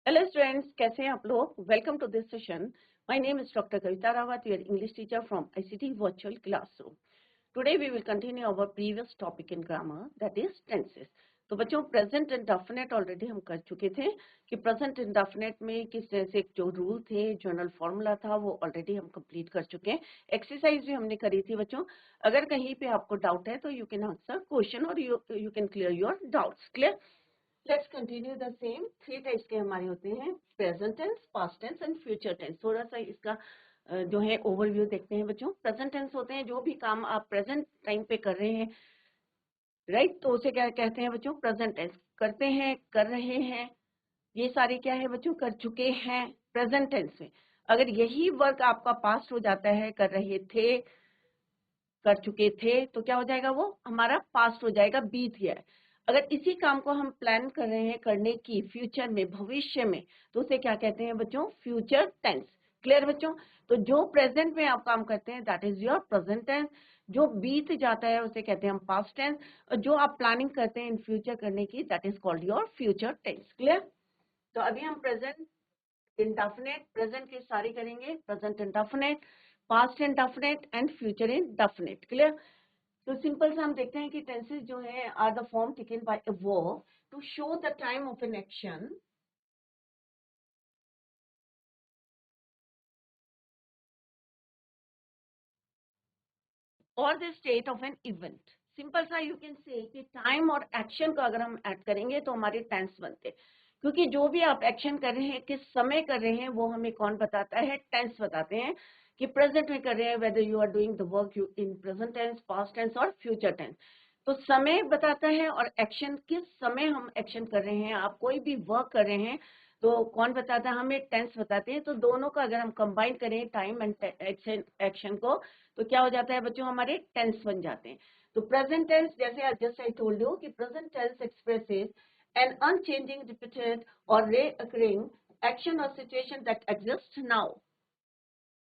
Hello students, कैसे हैं आप लोग? Welcome to this session. My name is doctor Kavita Rawat, your English teacher from ICT virtual classroom. Today we will continue our previous topic in grammar, that is tenses. तो बच्चों, present indefinite already हम कर चुके थे कि प्रेजेंट इंडेफिनिट में किस तरह से जो रूल थे, जनरल फॉर्मूला था, वो ऑलरेडी हम कंप्लीट कर चुके हैं। एक्सरसाइज भी हमने करी थी बच्चों। अगर कहीं पे आपको डाउट है तो यू कैन आंसर क्वेश्चन और you can clear your doubts. Clear? Let's continue the same. 3 types के हमारे होते हैं, present tense, past tense and future tense. थोड़ा सा इसका जो है ओवरव्यू देखते हैं बच्चों। प्रेजेंट टेंस होते हैं जो भी काम आप प्रेजेंट टाइम पे कर रहे हैं, राइट? तो उसे क्या कहते हैं बच्चों? Present tense. करते हैं, कर रहे हैं, ये सारे क्या है बच्चों? कर चुके हैं प्रेजेंट टेंस में। अगर यही वर्क आपका पास्ट हो जाता है, कर रहे थे, कर चुके थे, तो क्या हो जाएगा? वो हमारा पास्ट हो जाएगा, बीत गया है। अगर इसी काम को हम प्लान कर रहे हैं करने की फ्यूचर में, भविष्य में, तो उसे क्या कहते हैं बच्चों? Future tense. क्लियर बच्चों? तो जो प्रेजेंट में आप काम करते हैं that is your present tense. जो बीत जाता है उसे कहते हैं हम पास्ट टेंस। और जो आप प्लानिंग करते हैं इन फ्यूचर करने की, that is called your future tense. Clear? तो अभी हम प्रेजेंट इंडेफिनिट, प्रेजेंट के सारे करेंगे, present indefinite, past indefinite and future indefinite. Clear? तो सिंपल से हम देखते हैं कि टेंसेस जो है are the form taken by a verb to show the time of an action और the state of an event. Simple सा यू कैन से कि टाइम और एक्शन को अगर हम ऐड करेंगे तो हमारे टेंस बनते हैं। क्योंकि जो भी आप एक्शन कर रहे हैं, किस समय कर रहे हैं, वो हमें कौन बताता है? टेंस बताते हैं कि प्रेजेंट में कर रहे हैं, whether you are doing the work you in present tense, past tense और फ्यूचर टेंस। तो समय बताता है और एक्शन, किस समय हम एक्शन कर रहे हैं, आप कोई भी वर्क कर रहे हैं तो कौन बताता है? हमें टेंस बताते हैं। तो दोनों का अगर हम कंबाइन करें, टाइम एंड एक्शन को, तो क्या हो जाता है बच्चों? हमारे टेंस बन जाते हैं। तो प्रेजेंट टेंस, जैसे जस्ट आई टोल्ड यू कि present tense expresses an unchanging, repeated और reoccurring एक्शन और situation that exist now.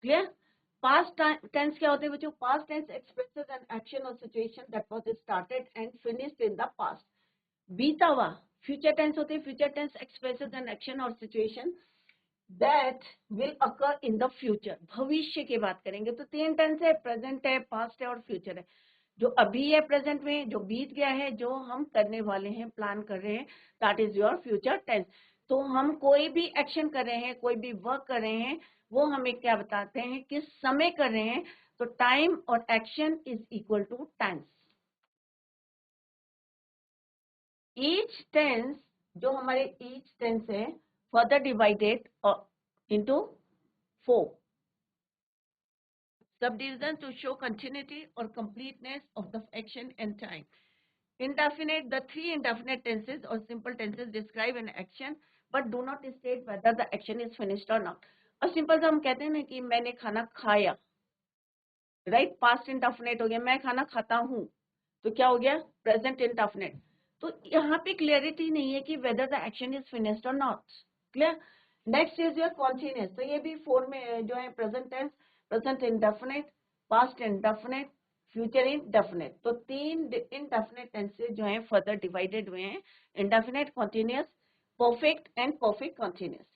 Clear? Past tense क्या होते हैं बच्चों? Past tense expresses an action और situation that was started and finished in the past. बीता हुआ फ्यूचर टेंस होते हैं। Future tense expresses an action और situation that will occur in the future. भविष्य की बात करेंगे तो 3 टेंस है, प्रेजेंट है, पास्ट है और फ्यूचर है। जो अभी है प्रेजेंट में, जो बीत गया है, जो हम करने वाले हैं, प्लान कर रहे हैं, that is your future tense. तो हम कोई भी एक्शन कर रहे हैं, कोई भी वर्क कर रहे हैं, वो हमें क्या बताते हैं? किस समय कर रहे हैं। तो टाइम और action is equal to tense. Each tense, जो हमारे ईच टेंस है, further divided into 4 subdivision to show continuity or completeness of the action and time. Indefinite, the 3 indefinite tenses or simple tenses describe an action but do not state whether the action is finished or not. और simple सा हम कहते हैं ना कि मैंने खाना खाया, राइट? पास्ट इंडेफिनिट हो गया, मैं खाना खाता हूँ, तो क्या हो गया? Present indefinite. तो यहाँ पे क्लियरिटी नहीं है कि whether the action is finished और not. Clear? Next is your continuous. तो ये भी 4 में जो है, present tense, present indefinite, past indefinite, future indefinite. तो 3 इंडेफिनिट टेंसेस जो हैं फर्दर डिवाइडेड हुए हैं, indefinite, continuous, perfect and perfect continuous.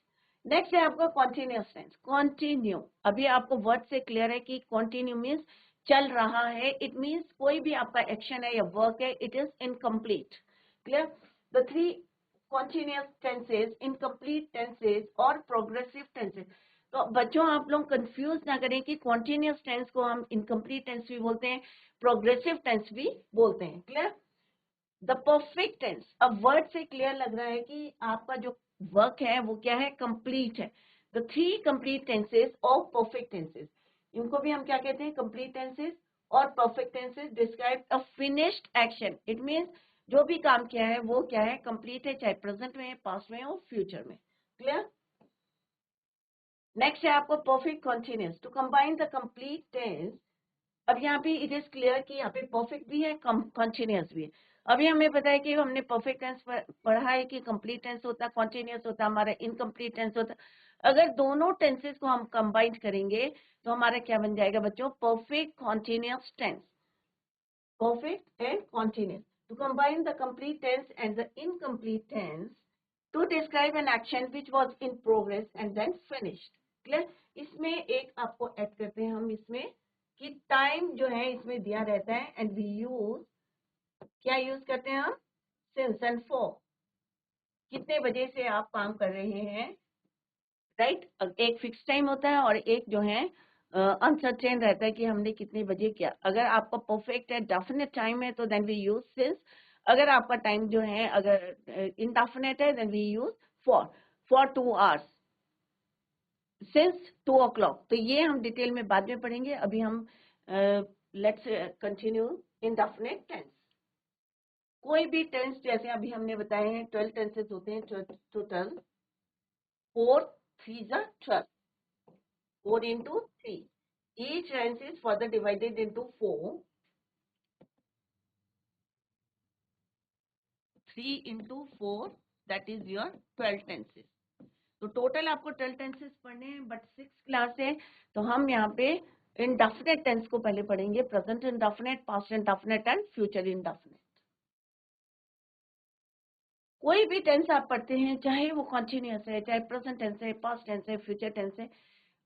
Next है आपका कॉन्टिन्यूस टेंस। कॉन्टिन्यू, अभी आपको वर्ड से क्लियर है कि कॉन्टिन्यू मीन्स चल रहा है। इट मीन्स कोई भी आपका एक्शन है या वर्क है, it is incomplete. Clear? The 3 continuous tenses, incomplete tenses और progressive tenses। तो बच्चों, आप लोग कंफ्यूज ना करें कि continuous tense को हम incomplete tense भी बोलते हैं, progressive tense भी बोलते हैं। क्लियर? द परफेक्ट टेंस, अब वर्ड से क्लियर लग रहा है कि आपका जो वर्क है वो क्या है? कंप्लीट है। द 3 कंप्लीट टेंसेस और परफेक्ट टेंसेस, इनको भी हम क्या कहते हैं? कंप्लीट टेंसेस और perfect tenses describe a finished action. It means जो भी काम किया है वो क्या है? कंप्लीट है, चाहे प्रेजेंट में, पास्ट में और फ्यूचर में। क्लियर? नेक्स्ट है आपको perfect continuous. To combine the complete tense, अब यहाँ पे इट इज क्लियर कि यहाँ पे परफेक्ट भी है, कॉन्टिन्यूस भी है। अभी हमें पता है कि हमने परफेक्ट टेंस पढ़ा है कि कंप्लीट टेंस होता है, कॉन्टिन्यूस होता है, हमारा इनकम्प्लीट टेंस होता है। अगर दोनों टेंसेस को हम कंबाइन करेंगे तो हमारा क्या बन जाएगा बच्चों? Perfect continuous tense. Perfect and continuous. To combine the complete tense and the incomplete tense, to describe an action which was in progress and then finished. Clear. इसमें एक आपको ऐड करते हैं हम इसमें कि टाइम जो है इसमें दिया रहता है एंड वी यूज, क्या यूज करते हैं हम, सिंस एंड फॉर, कितने बजे से आप काम कर रहे हैं, राइट। एक फिक्स टाइम होता है और एक जो है अनसर्टेन रहता है कि हमने कितने बजे किया। अगर आपका परफेक्ट है, डेफिनेट टाइम है तो देन वी यूज सिंस। अगर आपका टाइम जो है अगर इनडेफिनेट है then we use for 2 hours, since 2 o'clock। तो ये हम डिटेल में बाद में पढ़ेंगे। अभी हम लेट्स कंटिन्यू इनडेफिनेट टेंस। कोई भी टेंस जैसे अभी हमने बताए हैं 12 टेंसेस होते हैं total, 4 3 12, 4 into 3. Each tense is further divided into 4. 3 into 4, that is your 12 tenses. तो टोटल आपको 12 टेंसेस पढ़ने हैं, बट 6 क्लास है तो हम यहाँ पे इंडेफिनेट टेंस को पहले पढ़ेंगे, present indefinite, past indefinite and future indefinite. कोई भी टेंस आप पढ़ते हैं, चाहे वो कॉन्टिन्यूअस है, चाहे प्रेजेंट टेंस है, पास्ट टेंस है, फ्यूचर टेंस है,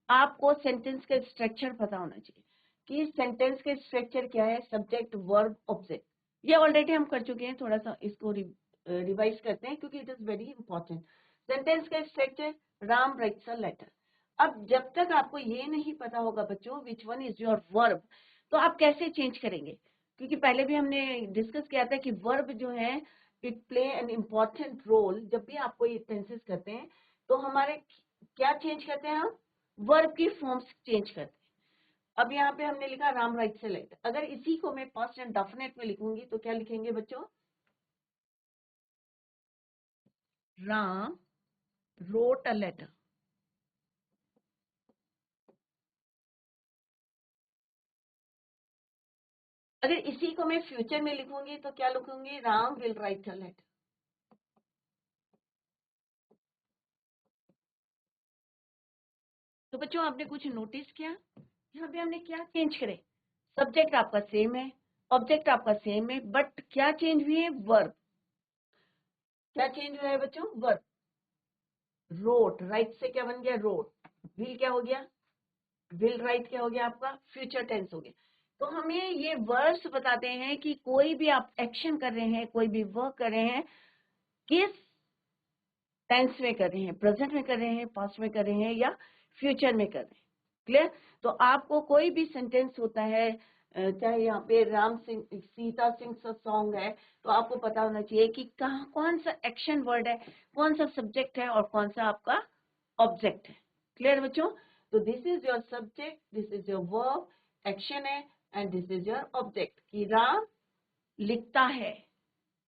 आपको सेंटेंस का स्ट्रक्चर पता होना चाहिए कि सेंटेंस का स्ट्रक्चर क्या है, सब्जेक्ट वर्ब ऑब्जेक्ट। ये ऑलरेडी हम कर चुके हैं, थोड़ा सा इसको रिवाइज करते हैं क्योंकि it is very important. Sentence का structure, Ram writes a letter. अब जब तक आपको ये नहीं पता होगा बच्चों which one is your verb, तो आप कैसे चेंज करेंगे, क्योंकि पहले भी हमने डिस्कस किया था कि वर्ब जो है it play an important role. जब भी आपको ये टेंसेस करते हैं तो हमारे क्या चेंज करते हैं, हम वर्ब की फॉर्म्स चेंज करते हैं। अब यहाँ पे हमने लिखा राम राइट्स अ लेटर, अगर इसी को मैं पास्ट एंड डेफिनेट में लिखूंगी तो क्या लिखेंगे बच्चों, राम रोट अ लेटर। अगर इसी को मैं फ्यूचर में लिखूंगी तो क्या लिखूंगी, Ram will write a letter. तो बच्चों आपने कुछ नोटिस किया, यहाँ पे हमने क्या चेंज करे, सब्जेक्ट आपका सेम है, ऑब्जेक्ट आपका सेम है, बट क्या चेंज हुई है, वर्ब। क्या चेंज हुआ है बच्चों, वर्ब। रोट, राइट से क्या बन गया, रोट। विल क्या हो गया, विल राइट क्या हो गया आपका, फ्यूचर टेंस हो गया। तो हमें ये वर्ड्स बताते हैं कि कोई भी आप एक्शन कर रहे हैं, कोई भी वर्क कर रहे हैं, किस टेंस में कर रहे हैं, प्रेजेंट में कर रहे हैं, पास्ट में कर रहे हैं या फ्यूचर में कर रहे हैं। क्लियर। तो आपको कोई भी सेंटेंस होता है, चाहे यहाँ पे राम सिंह सीता सिंह सॉन्ग है, तो आपको पता होना चाहिए कि कहाँ कौन सा एक्शन वर्ड है, कौन सा सब्जेक्ट है और कौन सा आपका ऑब्जेक्ट है। क्लियर बच्चों। तो this is your subject, this is your verb, action है, and this is your object. कि राम लिखता है,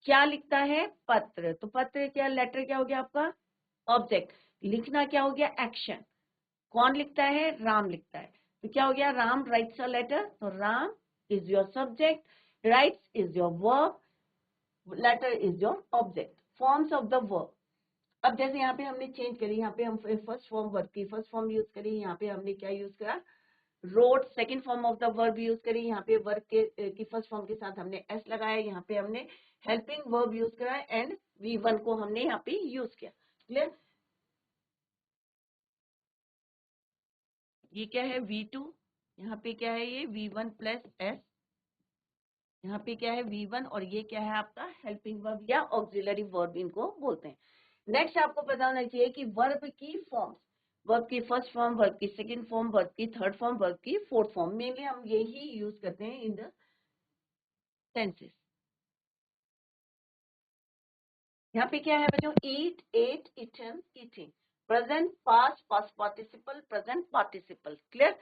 क्या लिखता है, पत्र। तो पत्र क्या, लेटर क्या हो गया आपका, ऑब्जेक्ट। लिखना क्या हो गया, एक्शन। कौन लिखता है, राम लिखता है। तो क्या हो गया, राम राइट्स अ लेटर। तो Ram is your subject, writes is your verb, letter is your object. Forms of the verb. अब जैसे यहाँ पे हमने चेंज करी, यहाँ पे हम फर्स्ट फॉर्म वर्ब की फर्स्ट फॉर्म यूज करी, यहाँ पे हमने क्या यूज करा, road. Second form of the verb use करी, यहाँ पे वर्ब के की फर्स्ट फॉर्म के साथ हमने एस लगाया, यहाँ पे हमने हेल्पिंग वर्ब यूज करा एंड V1 को हमने यहाँ पे यूज किया। क्लियर। ये क्या है, V2, यहाँ पे क्या है, ये V1 प्लस एस, यहाँ पे क्या है V1 और ये क्या है आपका हेल्पिंग वर्ब या ऑक्सिलरी वर्ब इनको बोलते हैं। नेक्स्ट आपको पता होना चाहिए कि वर्ब की फॉर्म्स, वर्ब की फर्स्ट फॉर्म, वर्ब की सेकंड फॉर्म, वर्ब की थर्ड फॉर्म, वर्ब की फोर्थ फॉर्म। मेनली हम यही यूज करते हैं इन द टेंसेस। यहाँ पे क्या है बच्चों, eat, ate, eaten, eating. Present, past, past participle, present participle. Clear.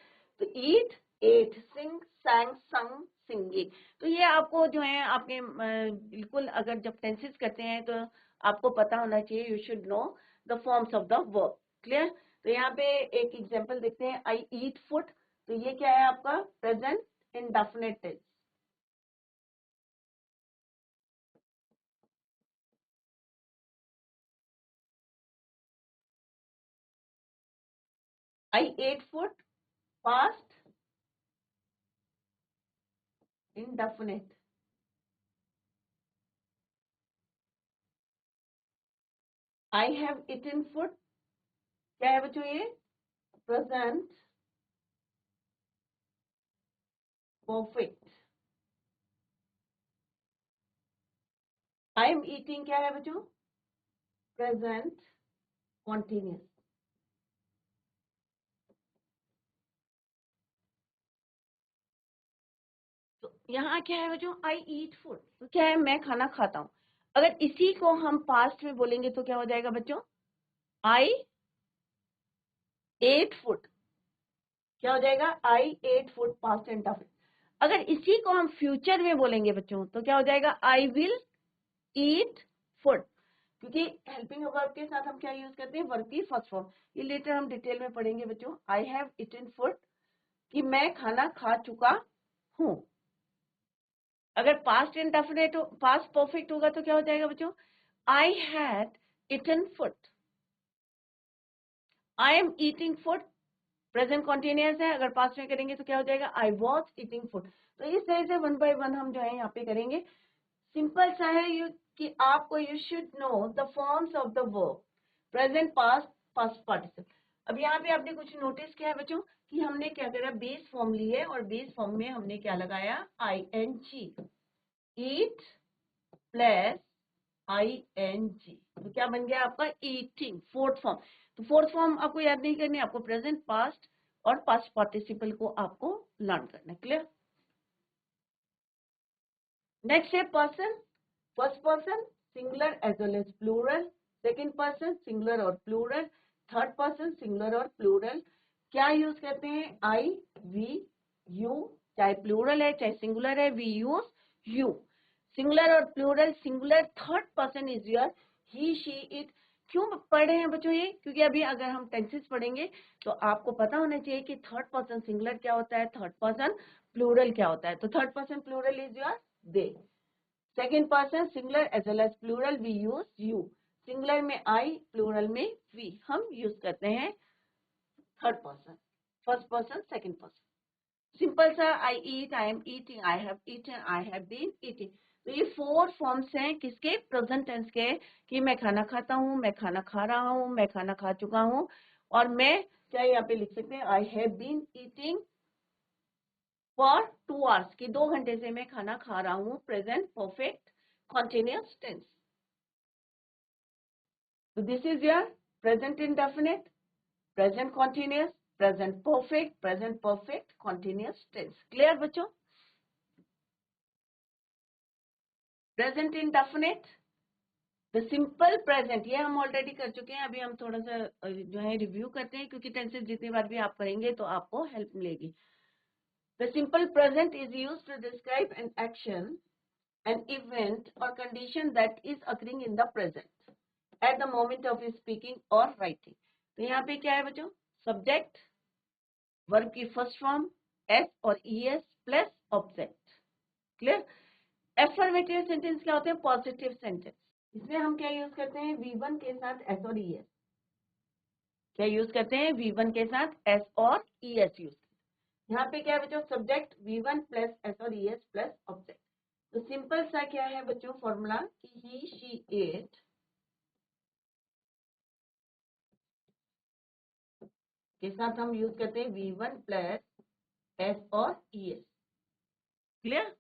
तो ईट, एट, सिंग, सैंग, संग, सिंगिंग। तो ये आपको जो है आपके बिल्कुल अगर जब टेंसेस करते हैं तो आपको पता होना चाहिए, you should know the forms of the verb. Clear. तो यहाँ पे एक एग्जांपल देखते हैं, आई ईट फूड। तो ये क्या है आपका present indefinite tense. I ate food, past indefinite. I have eaten food क्या है बच्चों ये present perfect. I am eating क्या है बच्चों प्रेजेंट कॉन्टिन्यूस। तो यहाँ क्या है बच्चों आई ईट फूड तो क्या है मैं खाना खाता हूँ। अगर इसी को हम पास्ट में बोलेंगे तो क्या हो जाएगा बच्चों आई एट फूड क्या हो जाएगा I ate food past and of. अगर इसी को हम फ्यूचर में बोलेंगे बच्चों तो क्या हो जाएगा आई विल ईट फूड। क्योंकि हेल्पिंग वर्ब के साथ हम क्या यूज करते हैं वर्ब की फर्स्ट फॉर्म। ये लेटर हम डिटेल में पढ़ेंगे बच्चों। आई हैव ईटन फूड कि मैं खाना खा चुका हूँ। अगर पास्ट इंडेफिनिट पास्ट परफेक्ट होगा तो क्या हो जाएगा बच्चों I had eaten food. I am eating food present continuous है। अगर पास्ट में करेंगे तो क्या हो जाएगा आई वॉज ईटिंग फूड। तो इस तरह से वन बाय वन हम जो है यहाँ पे करेंगे। सिंपल सा है यू कि आपको you should know the forms of the verb present past past participle. अब यहाँ पे आपने कुछ नोटिस किया है बच्चों कि हमने क्या करा बेस फॉर्म ली है और बेस फॉर्म में हमने क्या लगाया I N G eat plus I N G. तो क्या बन गया आपका ईटिंग फोर्थ फॉर्म। तो फोर्थ फॉर्म आपको याद नहीं करनी आपको प्रेजेंट पास्ट और पास्ट पार्टिसिपल को आपको लर्न करना है। क्लियर। नेक्स्ट है person. First person singular as well as plural. Second person singular और प्लूरल। थर्ड पर्सन सिंगुलर और प्लूरल। क्या यूज करते हैं आई वी यू। चाहे प्लूरल है चाहे सिंगुलर है वी यूज यू। सिंगुलर और plural singular third person is your he she it. क्यों पढ़ रहे हैं बच्चों ये क्योंकि अभी अगर हम टेंसेस पढ़ेंगे तो आपको पता होना चाहिए कि थर्ड पर्सन सिंगुलर क्या होता है थर्ड पर्सन प्लूरल क्या होता है। तो third person plural is your they. Second person singular as well as plural we use you. Singular में आई प्लूरल में वी हम यूज करते हैं third person first person second person. Simple सा I eat I am eating I have eaten I have been eating. तो ये four forms हैं किसके प्रेजेंट टेंस के कि मैं खाना खाता हूँ मैं खाना खा रहा हूँ मैं खाना खा चुका हूँ। और मैं क्या यहाँ पे लिख सकते हैं I have been eating for 2 hours की 2 घंटे से मैं खाना खा रहा हूँ present perfect continuous tense. So this is your present indefinite, present continuous, present perfect, continuous tense. Clear बच्चों? Present indefinite, the simple present ये हम ऑलरेडी कर चुके हैं। अभी हम थोड़ा सा जो है रिव्यू करते हैं क्योंकि टेंसेस जितनी बार भी आप करेंगे तो आपको हेल्प मिलेगी। The simple present is used to describe an action, an event or condition that is occurring in the present at the moment of speaking or writing. तो यहाँ पे क्या है बच्चों सब्जेक्ट वर्ब की फर्स्ट फॉर्म एस और E S plus object. Clear. Affirmative sentence क्या होते हैं पॉजिटिव सेंटेंस। इसमें हम क्या यूज करते हैं वी वन के साथ एस और ई एस। क्या यूज करते हैं वी वन के साथ एस और ई एस यूज। यहाँ पे क्या है बच्चों subject V one plus S और ई एस प्लस ऑब्जेक्ट। तो सिंपल सा क्या है बच्चों फॉर्मूला कि ही शी इट के साथ हम यूज करते हैं वी वन प्लस एस और ई एस। क्लियर।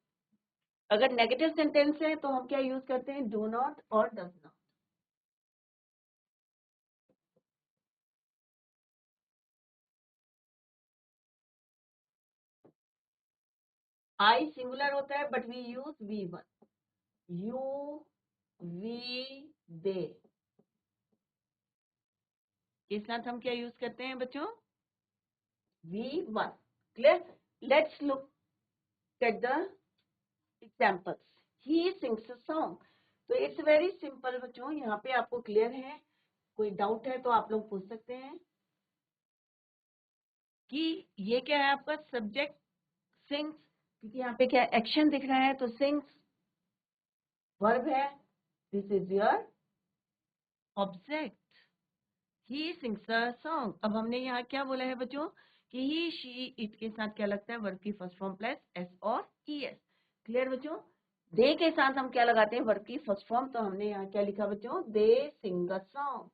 अगर नेगेटिव सेंटेंस है तो हम क्या यूज करते हैं डू नॉट और डज नॉट। आई सिंगुलर होता है but we use V one you we they के साथ हम क्या यूज करते हैं बच्चों V one. Clear. Let's look at the examples. He sings a song. तो इट्स वेरी सिंपल बच्चों यहाँ पे आपको क्लियर है कोई डाउट है तो आप लोग पूछ सकते हैं कि ये क्या है आपका सब्जेक्ट सिंग्स क्योंकि यहाँ पे क्या एक्शन दिख रहा है तो सिंग्स वर्ब है this is your object he sings a song. अब हमने यहाँ क्या बोला है बच्चों कि ही शी इट के साथ क्या लगता है वर्ब की फर्स्ट फॉर्म प्लस एस और ई एस। क्लियर बच्चों। दे के साथ हम क्या लगाते हैं, वर्ब की फर्स्ट फॉर्म। तो हमने यहाँ क्या लिखा बच्चों, they sing a song.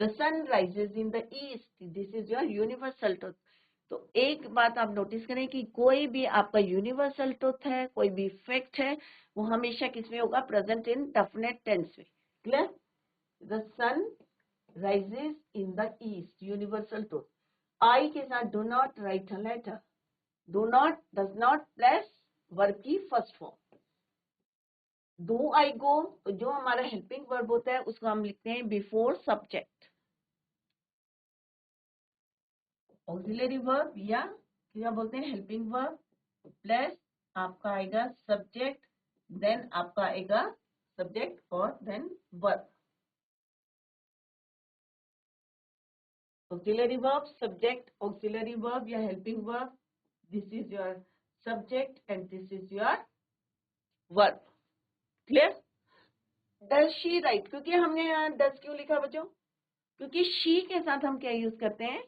The sun rises in the east, this is your universal truth. तो एक बात आप नोटिस करें कि कोई भी आपका यूनिवर्सल ट्रुथ है, कोई भी फैक्ट है, वो हमेशा किसमें होगा, प्रेजेंट इन डेफिनेट टेंस में। Clear? The sun rises in the east, universal truth. I के साथ do not write a letter, do not does not plus verb की first form. Do I go, तो जो हमारा हेल्पिंग वर्ब होता है उसको हम लिखते हैं बिफोर सब्जेक्ट, ऑक्सिलरी वर्ब या क्या बोलते हैं, हेल्पिंग वर्ब प्लस आपका आएगा सब्जेक्ट, देन आपका आएगा सब्जेक्ट और then verb. Auxiliary verb, subject, auxiliary verb या helping verb, this is your subject and this is your verb. Clear? Does she write, क्योंकि हमने यहाँ डज क्यों लिखा बच्चों, क्योंकि शी के साथ हम क्या यूज करते हैं,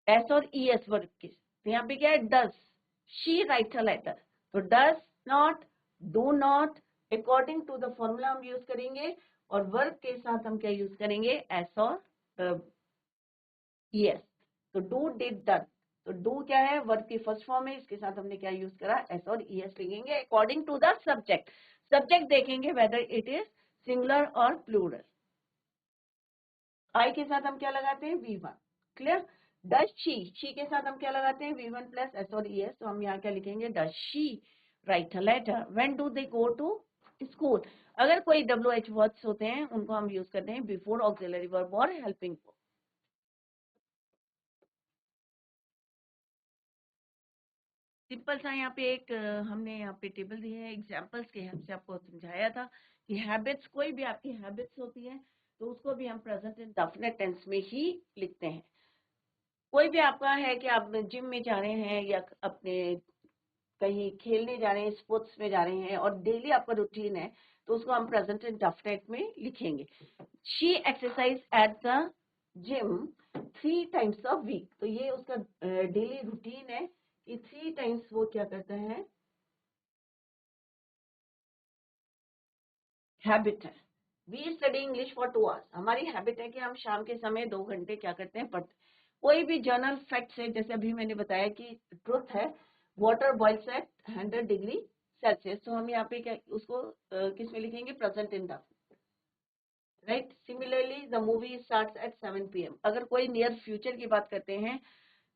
एस और ई एस वर्ब की। तो यहाँ पे क्या है, does she write a letter, तो does not, do not, according to the formula हम यूज करेंगे। और वर्ब के साथ हम क्या यूज करेंगे, एस और ई एस। तो डू डिड डन, तो डू क्या है, वर्ब की फर्स्ट फॉर्म है, इसके साथ हमने क्या यूज करा, एस और ई एस लिखेंगे according to the subject. Subject देखेंगे वेदर इट इज सिंगुलर और प्लूरल। आई के साथ हम क्या लगाते हैं, V one. Clear? Does she के साथ हम क्या लगाते हैं, वी वन प्लस एस और ई एस। तो हम यहाँ क्या लिखेंगे, does she write a letter, when do they go to school. अगर कोई डब्ल्यू एच वर्ड्स होते हैं उनको हम यूज करते हैं बिफोर ऑक्सिलरी वर्ब और हेल्पिंग वर्ब। सिंपल सा यहाँ पे एक हमने यहाँ पे टेबल दी है, एग्जाम्पल्स के हेल्प से आपको समझाया था कि हैबिट्स, कोई भी आपकी हैबिट्स होती है तो उसको भी हम प्रेजेंट इन डेफिनेट टेंस में ही लिखते हैं। कोई भी आपका है कि आप जिम में जा रहे हैं या अपने कहीं खेलने जा रहे हैं, स्पोर्ट्स में जा रहे हैं और डेली आपका रूटीन है, तो उसको हम प्रेजेंट डेफिनेट में लिखेंगे। She exercise at the gym 3 times a week, तो ये उसका डेली रूटीन है कि 3 times वो क्या करता है, हैबिट है। We study English for 2 hours, हमारी हैबिट है कि हम शाम के समय 2 घंटे क्या करते हैं, पढ़ते हैं। कोई भी जर्नल फैक्ट्स है, जैसे अभी मैंने बताया कि ट्रुथ है, water boils at 100 degree Celsius, तो हम यहाँ पे क्या उसको किस में लिखेंगे, present in the, right. Similarly the movie starts at 7 PM, अगर कोई नियर फ्यूचर की बात करते हैं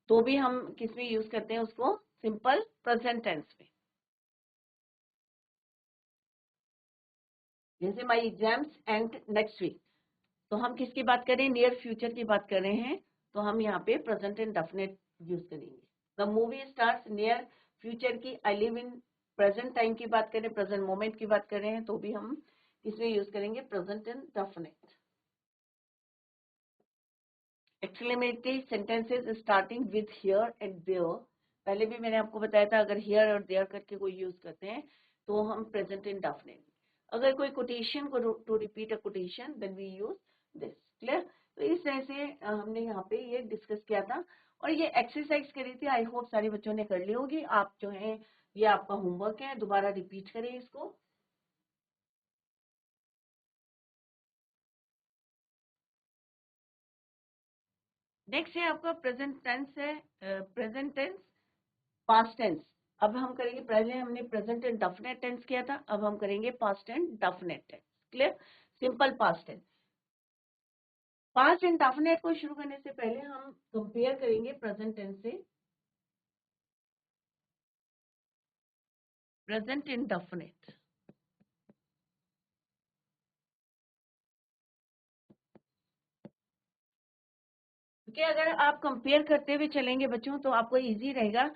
तो भी हम किस में यूज करते हैं उसको, सिंपल प्रेजेंट टेंस में। जैसे my exams and next week, तो हम किसकी बात करें, नियर फ्यूचर की बात कर रहे हैं, तो हम यहाँ पे प्रेजेंट एंड डेफिनेट यूज करेंगे। The movie starts, near future की, I live in present time की बात करें, प्रेजेंट मोमेंट की बात कर रहे हैं, तो भी हम किसमें यूज करेंगे, present and definite. Exclamatory sentences starting with here and there, पहले भी मैंने आपको बताया था, अगर हियर और देयर करके कोई यूज करते हैं तो हम प्रेजेंट इन डेफिनेट। अगर कोई कोटेशन को to repeat a quotation then we use this. Clear? तो इस तरह से हमने यहाँ पे ये डिस्कस किया था और ये एक्सरसाइज करी थी। आई होप सारे बच्चों ने कर ली होगी। आप जो है ये आपका होमवर्क है, दोबारा रिपीट करें इसको। नेक्स्ट है आपका प्रेजेंट टेंस है, प्रेजेंट टेंस, पास्ट टेंस। अब हम करेंगे, पहले हमने प्रेजेंट एंड डेफिनेट टेंस किया था, अब हम करेंगे past and definite tense. Clear? Simple past tense. Past and definite को शुरू करने से पहले हम कंपेयर करेंगे प्रेजेंट टेंस से प्रेजेंट इंडेफिनिट। क्योंकि अगर आप कंपेयर करते हुए चलेंगे बच्चों तो आपको इजी रहेगा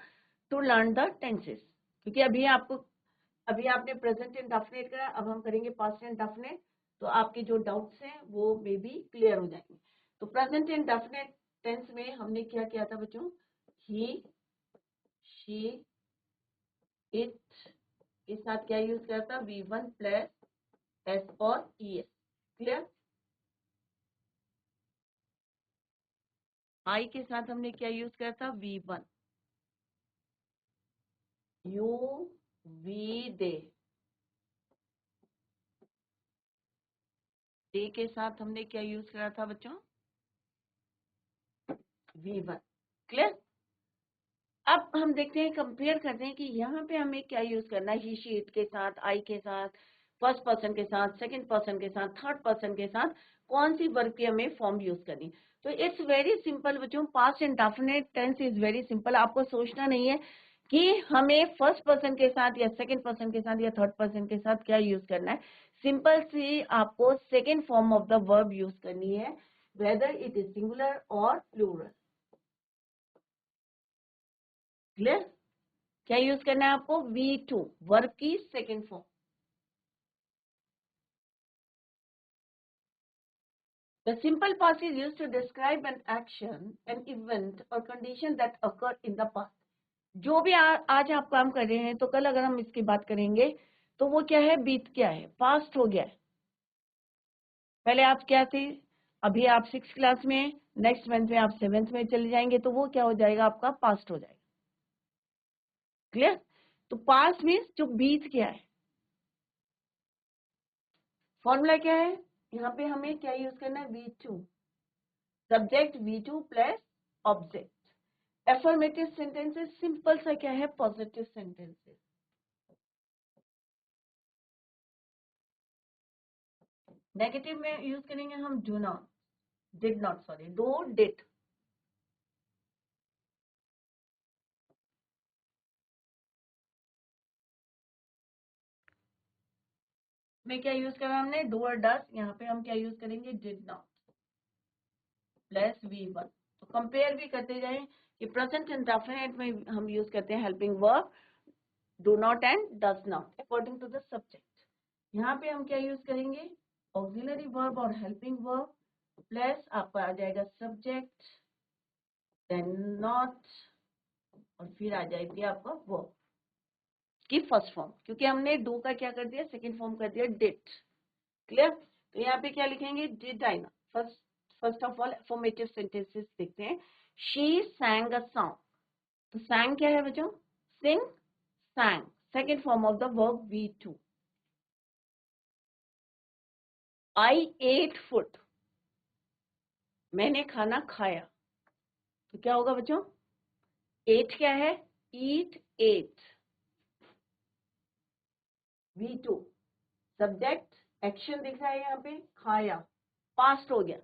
टू लर्न द टेंसेस। क्योंकि अभी आपने प्रेजेंट इंडेफिनिट करा, अब हम करेंगे पास्ट इंडेफिनिट, तो आपके जो डाउट्स हैं वो मे बी क्लियर हो जाएंगे। तो प्रेजेंट इंडेफिनिट टेंस में हमने क्या किया था बच्चों, ही, शी, इट के साथ क्या यूज किया था, वी वन प्लस एस और ई एस। क्लियर? आई के साथ हमने क्या यूज किया था, वी वन। यू वी दे, दे के साथ हमने क्या यूज करा था बच्चों? V1। क्लियर? अब हम देखते हैं, कंपेयर करते हैं कि यहाँ पे हमें क्या यूज करना है, ही शी इट के साथ, आई के साथ, फर्स्ट पर्सन के साथ, सेकंड पर्सन के साथ, थर्ड पर्सन के साथ कौन सी वर्ब की हमें फॉर्म यूज करनी। तो इट्स वेरी सिंपल बच्चों, past indefinite tense is very simple. आपको सोचना नहीं है कि हमें फर्स्ट पर्सन के साथ या सेकंड पर्सन के साथ या थर्ड पर्सन के साथ क्या यूज करना है। सिंपल सी आपको second form of the verb use करनी है, वेदर इट इज सिंगुलर और प्लूरल। क्लियर? क्या यूज करना है आपको? V2, वर्ब की second form. The simple past is used to describe an action, an event or condition that occurred in the past. जो भी आज आप काम कर रहे हैं, तो कल अगर हम इसकी बात करेंगे तो वो क्या है? बीत गया है, पास्ट हो गया है। पहले आप क्या थे, अभी आप 6th क्लास में, नेक्स्ट मंथ में आप 7th में चले जाएंगे तो वो क्या हो जाएगा? आपका पास्ट हो जाएगा। क्लियर? तो पास्ट मीन्स जो बीत गया है। फॉर्मूला क्या है? यहाँ पे हमें क्या यूज करना है? V2, subject V2 plus object. Affirmative sentences simple सा क्या है? Positive sentences. नेगेटिव में यूज करेंगे हम do not, did not, sorry, do did. में क्या यूज करा हमने? डू और डस। यहाँ पे हम क्या यूज करेंगे? Did not plus V1। तो कंपेयर भी करते जाए कि प्रेजेंट इंडेफिनिट में हम यूज करते हैं helping verb do not and does not according to the subject. यहाँ पे हम क्या यूज करेंगे? ऑक्सिलरी वर्ब और हेल्पिंग वर्ब प्लस आपका आ जाएगा सब्जेक्ट, देन नॉट, और फिर आ जाएगी आपका वर्ब की फर्स्ट फॉर्म, क्योंकि हमने डू का क्या कर दिया? सेकंड फॉर्म कर दिया डिड। क्लियर? तो यहाँ पे क्या लिखेंगे? Did I not. First of all formative sentences देखते हैं। She sang a song। तो sang क्या है बच्चों? सिंग, sang, second form of the verb V2। I ate food, मैंने खाना खाया। तो क्या होगा बच्चों? ate क्या है? eat, ate, V2। Subject action दिख रहा है यहाँ पे, खाया, पास्ट हो गया।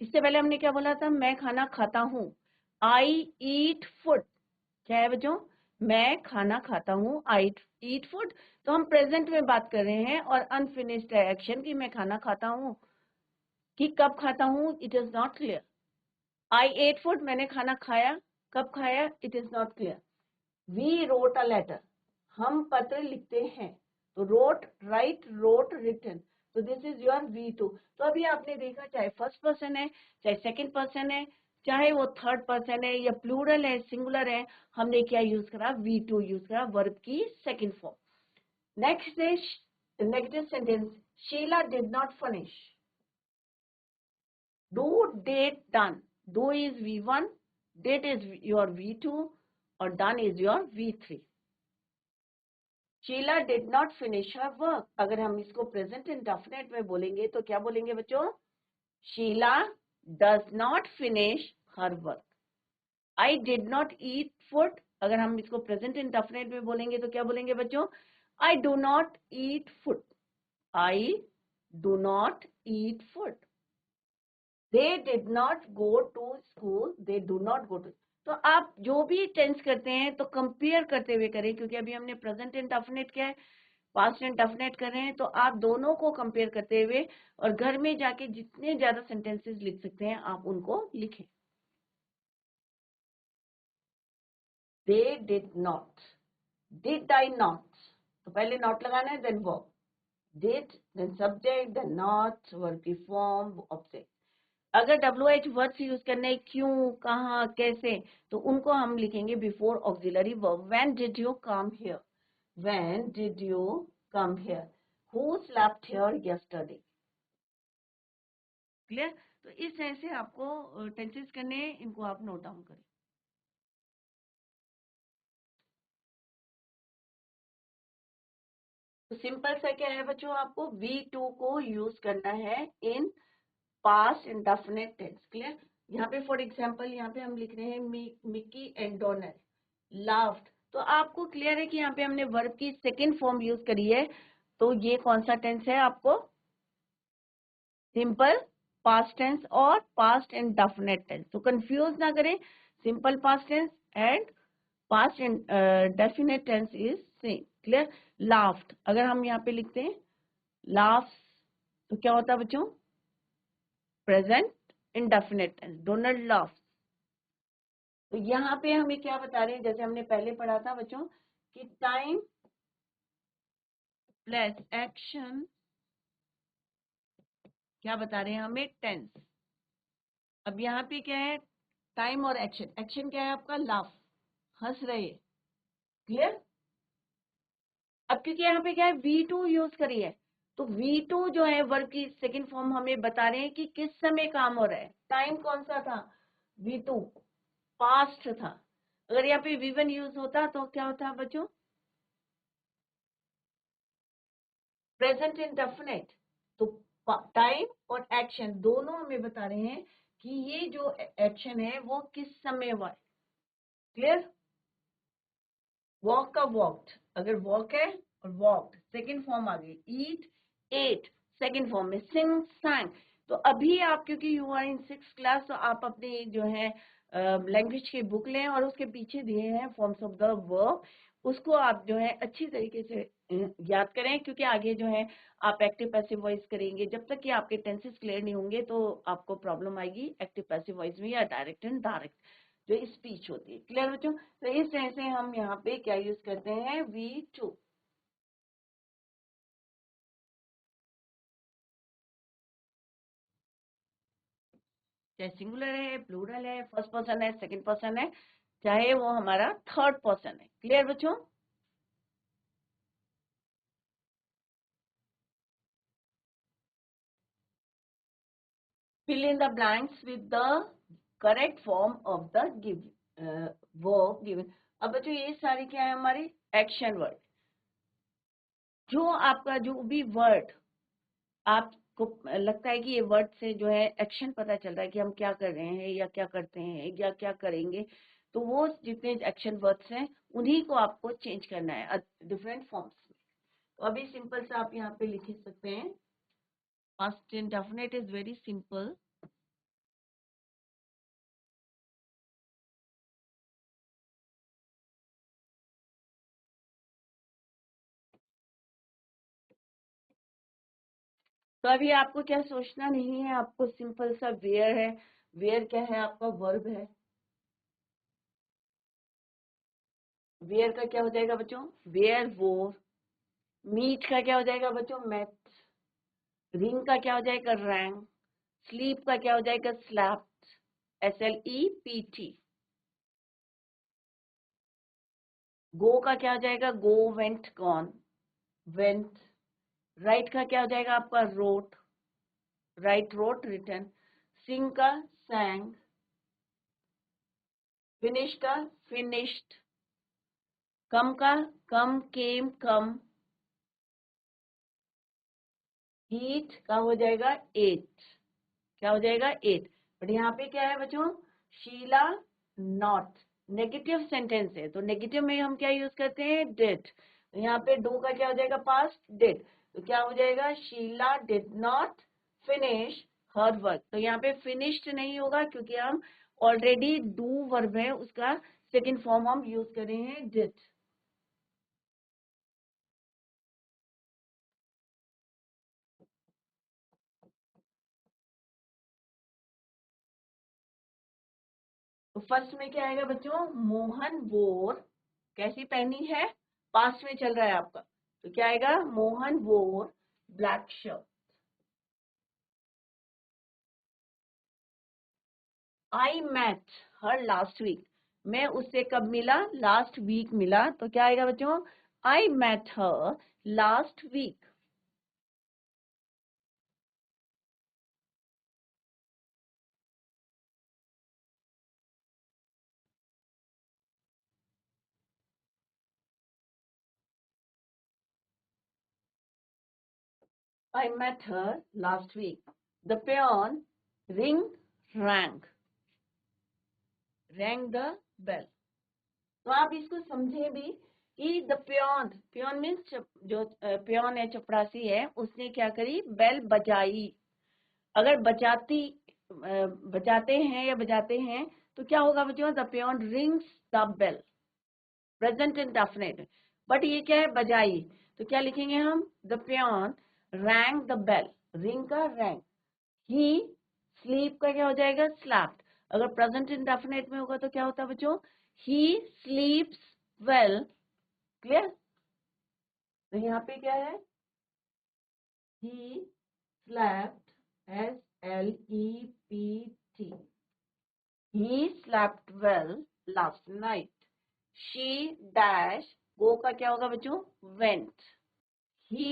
इससे पहले हमने क्या बोला था? मैं खाना खाता हूँ। आई ईट फूड क्या है बच्चों? मैं खाना खाता हूँ, आई ईट फूड। तो हम प्रेजेंट में बात कर रहे हैं और अनफिनिश्ड है एक्शन की, मैं खाना खाता हूँ कि कब खाता हूँ, it is not clear. I ate food, मैंने खाना खाया, कब खाया, it is not clear. We wrote a letter, हम पत्र लिखते हैं। तो रोट, राइट, रोट, रिटन। तो दिस इज योर V2। तो अभी आपने देखा, चाहे फर्स्ट पर्सन है, चाहे सेकंड पर्सन है, चाहे वो थर्ड पर्सन है, या प्लूरल है, सिंगुलर है, हमने क्या यूज करा? V2 यूज करा, वर्ब की second form. Next is negative sentence, Sheela did not finish. Do, did, done. Do is V1, did is your V2 और done is your V3। Sheela did not finish her work. अगर हम इसको present indefinite में बोलेंगे तो क्या बोलेंगे बच्चों? Sheela does not finish her work. I did not eat food, अगर हम इसको प्रेजेंट इंडेफिनिट में बोलेंगे तो क्या बोलेंगे बच्चों? I do not eat food. I do not eat food. They did not go to school, they do not go to. तो आप जो भी टेंस करते हैं तो कंपेयर करते हुए करें, क्योंकि अभी हमने प्रेजेंट इंडेफिनिट क्या है? पास्ट एंड डेफिनेट कर रहे हैं। तो आप दोनों को कंपेयर करते हुए और घर में जाके जितने ज्यादा सेंटेंसेस लिख सकते हैं आप उनको लिखें। They did not, did I not, तो पहले नॉट लगाना है, then verb, did, then subject, then not, verb की फॉर्म, ऑब्जेक्ट। अगर WH वर्ड्स यूज करने हैं, क्यों, कहाँ, कैसे, तो उनको हम लिखेंगे before auxiliary verb. When did you come here, when did you come here, who slept here yesterday. Clear? तो इस तरह से आपको टेंसेस करने हैं, इनको आप नोट डाउन करें। तो सिंपल सा क्या है बच्चों, आपको V2 को यूज करना है in past indefinite tense. Clear? यहाँ पे फॉर एग्जांपल यहाँ पे हम लिख रहे हैं मिकी एंड डोनाल्ड लाफ्ड, तो आपको क्लियर है कि यहाँ पे हमने वर्ब की सेकेंड फॉर्म यूज करी है। तो ये कौन सा टेंस है? आपको सिंपल पास्ट टेंस और पास्ट इंडेफिनिट टेंस, तो कंफ्यूज ना करें। Simple past tense and past indefinite tense is same. Clear? Laughed अगर हम यहाँ पे लिखते हैं लाफ्स, तो क्या होता है बच्चों? Present indefinite tense, Donald laughs. तो यहाँ पे हमें क्या बता रहे हैं, जैसे हमने पहले पढ़ा था बच्चों कि टाइम प्लस एक्शन क्या बता रहे हैं हमें? टेंस। अब यहाँ पे क्या है? टाइम और एक्शन। एक्शन क्या है आपका? लाफ, हंस रहे। क्लियर? अब क्योंकि यहाँ पे क्या है, V2 यूज करी है, तो V2 जो है वर्ब की सेकंड फॉर्म हमें बता रहे हैं कि किस समय काम हो रहा है। टाइम कौन सा था? V2 पास्ट था। अगर यहाँ पे V1 यूज होता तो क्या होता बच्चों? Present indefinite. तो टाइम और एक्शन दोनों हमें बता रहे हैं कि ये जो एक्शन है वो किस समय हुआ है। क्लियर? वॉक का वॉक्ड, अगर वॉक है और वॉक्ड सेकंड फॉर्म आ गई। ईट एट सेकंड फॉर्म में। सिंग sang। तो अभी आप क्योंकि you are in 6th class, तो आप अपनी जो है लैंग्वेज की बुक लें और उसके पीछे दिए हैं फॉर्म्स ऑफ द वर्ब, उसको आप जो है अच्छी तरीके से याद करें, क्योंकि आगे जो है आप एक्टिव पैसिव वॉइस करेंगे। जब तक कि आपके टेंसेस क्लियर नहीं होंगे तो आपको प्रॉब्लम आएगी एक्टिव पैसिव वॉइस में या डायरेक्ट एंड डायरेक्ट जो स्पीच होती है। क्लियर बच्चों? तो इस तरह से हम यहाँ पे क्या यूज करते हैं? V2। चाहे सिंगुलर है, प्लूरल है, फर्स्ट पर्सन है, सेकंड पर्सन है, चाहे वो हमारा थर्ड पर्सन है। क्लियर बच्चों? fill in the blanks with the correct form of the verb given। अब बच्चों ये सारी क्या है? हमारी एक्शन वर्ड। जो आपका जो भी वर्ड आपको लगता है कि ये वर्ड से जो है एक्शन पता चल रहा है कि हम क्या कर रहे हैं या क्या करते हैं या क्या करेंगे, तो वो जितने एक्शन वर्ड्स हैं उन्हीं को आपको चेंज करना है डिफरेंट फॉर्म्स में। तो अभी सिंपल से आप यहाँ पे लिख सकते हैं। Past indefinite is very simple. तो अभी आपको क्या सोचना नहीं है, आपको सिंपल सा वेयर है। वेयर क्या है? आपका वर्ब है। वेयर का क्या हो जाएगा बच्चों? वेयर वोर। मीट का क्या हो जाएगा बच्चों? मैथ। रिंग का क्या हो जाएगा? रैंग। स्लीप का क्या हो जाएगा? स्लैप्ड। SLEPT। गो का क्या हो जाएगा? Go went gone. Went. Write का क्या हो जाएगा आपका? Wrote. Write wrote written. Sing का sang। फिनिश का फिनिश्ड। कम का कम केम कम। ईट का हो जाएगा एट। क्या हो जाएगा? एट। बट यहाँ पे क्या है बच्चों? शीला नॉट। नेगेटिव सेंटेंस है, तो नेगेटिव में हम क्या यूज करते हैं? डिड। तो यहाँ पे डू का क्या हो जाएगा? Past did. तो क्या हो जाएगा? Sheela did not finish her work. तो यहाँ पे फिनिश्ड नहीं होगा क्योंकि हम ऑलरेडी डू वर्ब है, उसका सेकेंड फॉर्म हम यूज कर रहे हैं डिड। तो फर्स्ट में क्या आएगा बच्चों? मोहन वोर। कैसी पहनी है? पास्ट में चल रहा है आपका, तो क्या आएगा? मोहन वोर ब्लैक शर्ट। आई मैट हर लास्ट वीक। मैं उससे कब मिला? लास्ट वीक मिला। तो क्या आएगा बच्चों? I met her last week. I met her last week. The peon rang the bell. तो आप इसको समझे भी कि द पियोन मीन्स जो पियोन है, चपरासी है, उसने क्या करी, बेल बजाई। अगर बजाते हैं या बजाते हैं तो क्या होगा बच्चों, the peon rings the bell, present indefinite. But ये क्या है, बजाई, तो क्या लिखेंगे हम, the peon rang the bell, ring का रैंग। ही स्लीप का क्या हो जाएगा, स्लैप्ड। अगर प्रेजेंट इंडेफिनिट में होगा तो क्या होता है बच्चों, ही स्लीप्स वेल। क्लियर। तो यहाँ पे क्या है, he slept, slept, he slept well last night. She dash, go का क्या होगा बच्चों, went. He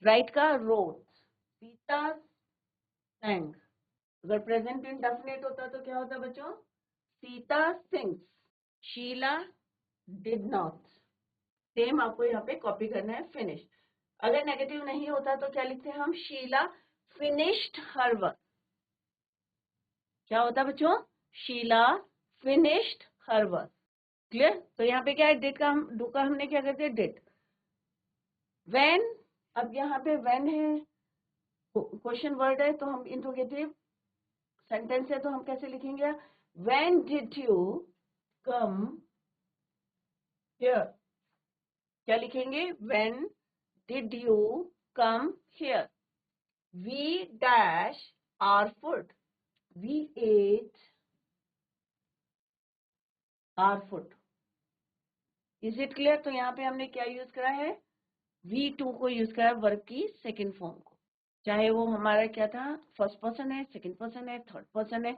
राइट का wrote. सीता sang. अगर प्रेजेंट इंडेफिनिट होता तो क्या होता बच्चों, Sita sings. Sheela did not. Same आपको यहाँ पे कॉपी करना है, फिनिश। अगर नेगेटिव नहीं होता तो क्या लिखते हैं हम, शीला फिनिश्ड हर वर्क। क्या होता बच्चों, Sheela finished her work. Clear. तो यहाँ पे क्या है, डिड का हम डू का हमने क्या करते हैं, डिड। व्हेन, अब यहाँ पे व्हेन है, क्वेश्चन वर्ड है, तो हम इंट्रोगेटिव सेंटेंस है, तो हम कैसे लिखेंगे, when did you come here. क्या लिखेंगे, when did you come here. We dash our food, we ate our food. Is it clear. तो यहाँ पे हमने क्या यूज करा है, V2 को यूज करा, वर्ब की सेकंड फॉर्म को। चाहे वो हमारा क्या था, फर्स्ट पर्सन है, सेकंड पर्सन है, थर्ड पर्सन है,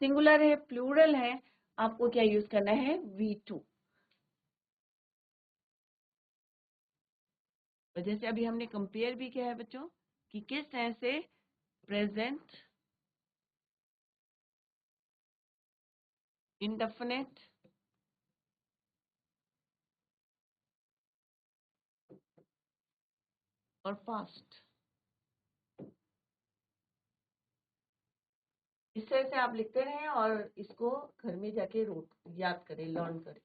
सिंगुलर है, प्लूरल है, आपको क्या यूज करना है, V2। तो जैसे अभी हमने कंपेयर भी किया है बच्चों कि किस तरह से प्रेजेंट इंडेफिनिट और पास्ट, इस तरह से आप लिखते रहें और इसको घर में जाके याद करें, लर्न करें।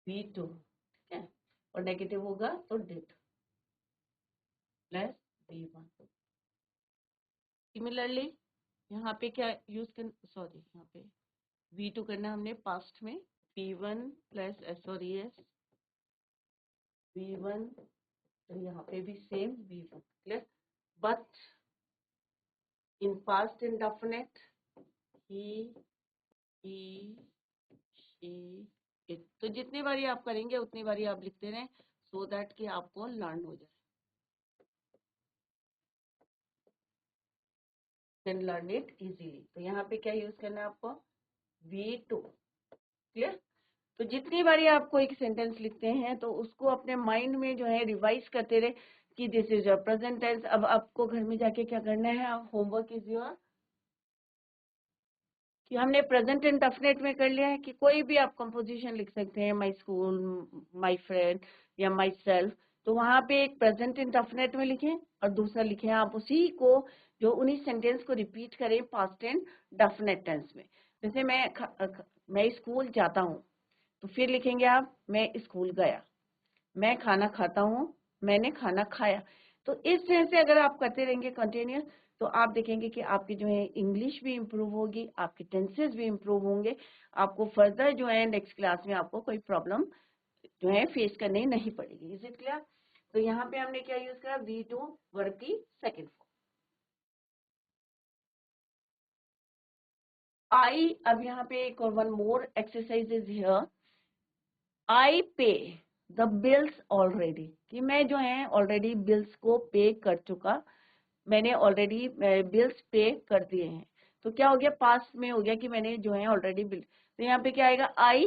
V2, ठीक है, और नेगेटिव होगा तो डिड प्लस V1। सिमिलरली यहाँ पे क्या यूज कर, सॉरी यहाँ पे V2 करना हमने पास्ट में, V1 प्लस SORES V1, तो यहाँ पे भी same V1। Clear. But in past indefinite he she it. तो जितनी बारी आप करेंगे उतनी बारी आप लिखते रहें, सो दैट कि आपको लर्न हो जाए, देन लर्न इट इजीली। तो यहाँ पे क्या यूज करना है आपको, V2। क्लियर। तो जितनी बारी आप कोई सेंटेंस लिखते हैं तो उसको अपने माइंड में जो है रिवाइज करते रहे कि this is your present tense. अब आपको घर में जाके क्या करना है, होमवर्क इज योर, कि हमने प्रेजेंट इंडेफिनिट में कर लिया है कि कोई भी आप कंपोजिशन लिख सकते हैं, माय स्कूल, माय फ्रेंड या माय सेल्फ। तो वहां पे एक प्रेजेंट इंडेफिनिट में लिखें और दूसरा लिखें आप उसी को, जो उन्हीं सेंटेंस को रिपीट करें पास्ट एंड डेफिनेट टेंस में। जैसे मैं स्कूल जाता हूँ, तो फिर लिखेंगे आप, मैं स्कूल गया। मैं खाना खाता हूँ, मैंने खाना खाया। तो इस तरह से अगर आप करते रहेंगे कंटिन्यूस, तो आप देखेंगे कि आपकी जो है इंग्लिश भी इम्प्रूव होगी, आपके टेंसेस भी इम्प्रूव होंगे। आपको फर्दर जो है नेक्स्ट क्लास में आपको कोई प्रॉब्लम जो है फेस करनी नहीं पड़ेगी। Is it clear. तो यहाँ पे हमने क्या यूज करा, V2 वर्ब की सेकेंड फॉर्म। आई, अब यहाँ पे एक और one more exercise is here, I pay the bills already, कि मैं जो है ऑलरेडी बिल्स को पे कर चुका, मैंने ऑलरेडी बिल्स पे कर दिए हैं। तो क्या हो गया, पास्ट में हो गया कि मैंने जो है ऑलरेडी बिल। तो यहाँ पे क्या आएगा, आई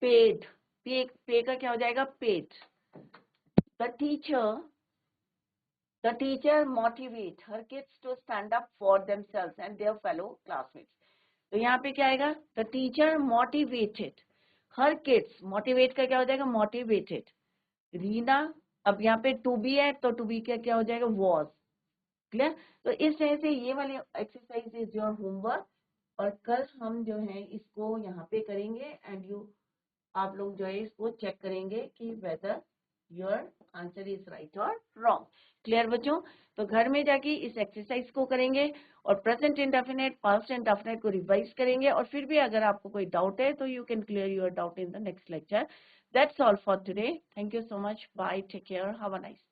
पेड, पे का क्या हो जाएगा, paid. The teacher motivate her kids to stand up for themselves and their fellow classmates. तो यहाँ पे क्या आएगा, the teacher motivated her kids, motivate का क्या हो जाएगा, मोटिवेटेड रीना। अब यहाँ पे टू बी है तो टू बी का क्या हो जाएगा, वॉज। क्लियर। तो इस तरह से ये वाली एक्सरसाइज इज योर होमवर्क, और कल हम जो है इसको यहाँ पे करेंगे एंड यू, आप लोग जो है इसको चेक करेंगे कि whether your answer is right और रॉन्ग। क्लियर बच्चों। तो घर में जाके इस एक्सरसाइज को करेंगे और प्रेजेंट इंडेफिनिट, पास्ट इंडेफिनिट को रिवाइज करेंगे, और फिर भी अगर आपको कोई डाउट है तो you can clear your doubt in the next lecture. That's all for today. Thank you so much. Bye, take care, have a nice